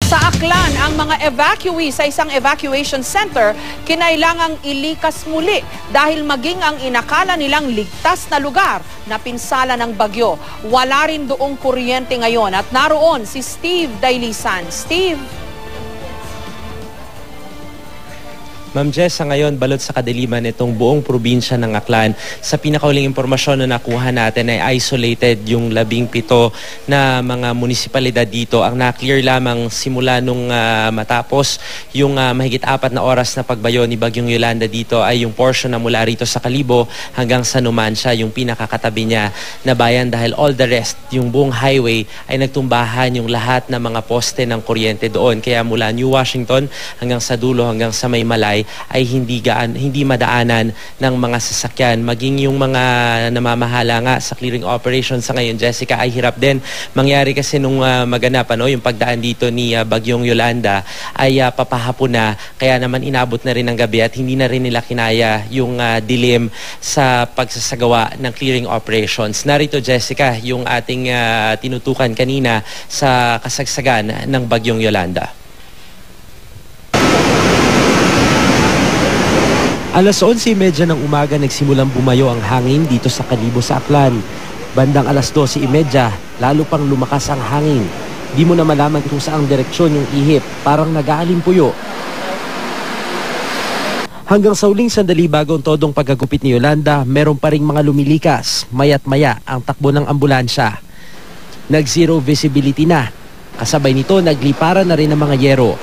Sa Aklan, ang mga evacuee sa isang evacuation center kinailangang ilikas muli dahil maging ang inakala nilang ligtas na lugar na pinsala ng bagyo. Wala rin doong kuryente ngayon at naroon si Steve Dailisan. Steve? Ma'am Jess, sa ngayon balot sa kadiliman itong buong probinsya ng Aklan. Sa pinakauling impormasyon na nakuha natin ay isolated yung 17 na mga munisipalidad dito. Ang na-clear lamang simula nung matapos yung mahigit 4 na oras na pagbayo ni Bagyong Yolanda dito ay yung portion na mula rito sa Kalibo hanggang sa Numancia, yung pinakakatabi niya na bayan, dahil all the rest, yung buong highway ay nagtumbahan yung lahat ng mga poste ng kuryente doon. Kaya mula New Washington hanggang sa dulo, hanggang sa Maymalay ay hindi madaanan ng mga sasakyan. Maging yung mga namamahala nga sa clearing operation sa ngayon, Jessica, ay hirap din. Mangyari kasi nung maganap yung pagdaan dito ni Bagyong Yolanda ay papahapon na, kaya naman inabot na rin ng gabi at hindi na rin nila kinaya yung dilim sa pagsasagawa ng clearing operations. Narito, Jessica, yung ating tinutukan kanina sa kasagsagan ng Bagyong Yolanda. Alas 11:30 ng umaga nagsimulang bumayo ang hangin dito sa Kalibo sa Aklan. Bandang alas 12:30, lalo pang lumakas ang hangin. Di mo na malaman kung saang direksyon yung ihip, parang nag-aalimpuyo. Hanggang sa uling sandali bago ang todong pagkagupit ni Yolanda, meron pa ring mga lumilikas. Maya't maya ang takbo ng ambulansya. Nag-zero visibility na. Kasabay nito, nagliparan na rin ang mga yero.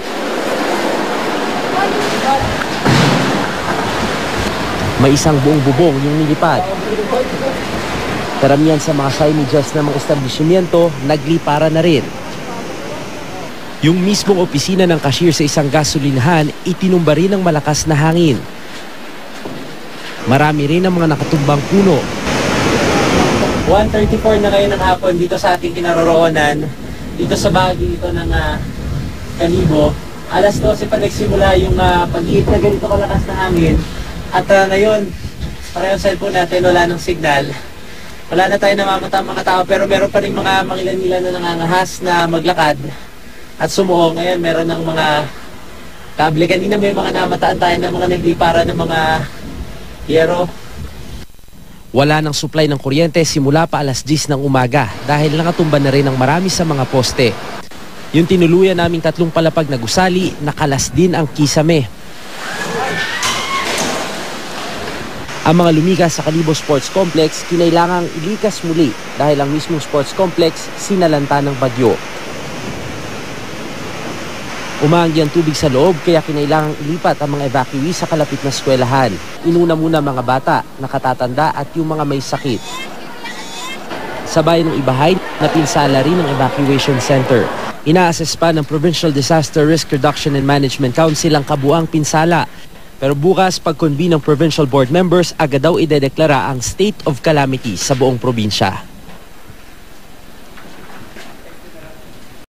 May isang buong bubong yung nilipad. Karamihan sa mga signages ng mga establishmento, naglipara na rin. Yung mismong opisina ng cashier sa isang gasolinahan, itinumba rin ng malakas na hangin. Marami rin ang mga nakatumbang puno. 1:34 na ngayon ng hapon dito sa ating kinaroroonan, dito sa bahagi ito ng Kalibo. Alas 12 pa nagsimula yung pag-ihip na ganito kalakas na hangin. At ngayon, parehong cellphone natin, wala ng signal. Wala na tayo namamatang mga tao, pero meron pa rin mga mangilan-ilan na nangangahas na maglakad at sumuo. Ngayon, meron ng mga kable. Kanina may mga namataan tayo ng mga naglipara ng mga yero. Wala ng supply ng kuryente simula pa alas 10 ng umaga dahil nakatumba na rin ang marami sa mga poste. Yung tinuluyan naming 3 palapag na gusali, nakalas din ang kisame. Ang mga lumikas sa Kalibo Sports Complex kinailangang ilikas muli dahil ang mismong sports complex sinalanta ng bagyo. Umaanggi ang tubig sa loob kaya kinailangang ilipat ang mga evacuee sa kalapit na eskwelahan. Inuna muna mga bata, nakatatanda at yung mga may sakit. Sa bayan ng Ibahay, napinsala rin ang evacuation center. Ina-assess pa ng Provincial Disaster Risk Reduction and Management Council ang kabuang pinsala. Pero bukas, pag-convene ng provincial board members, agad daw idedeklara ang state of calamity sa buong probinsya.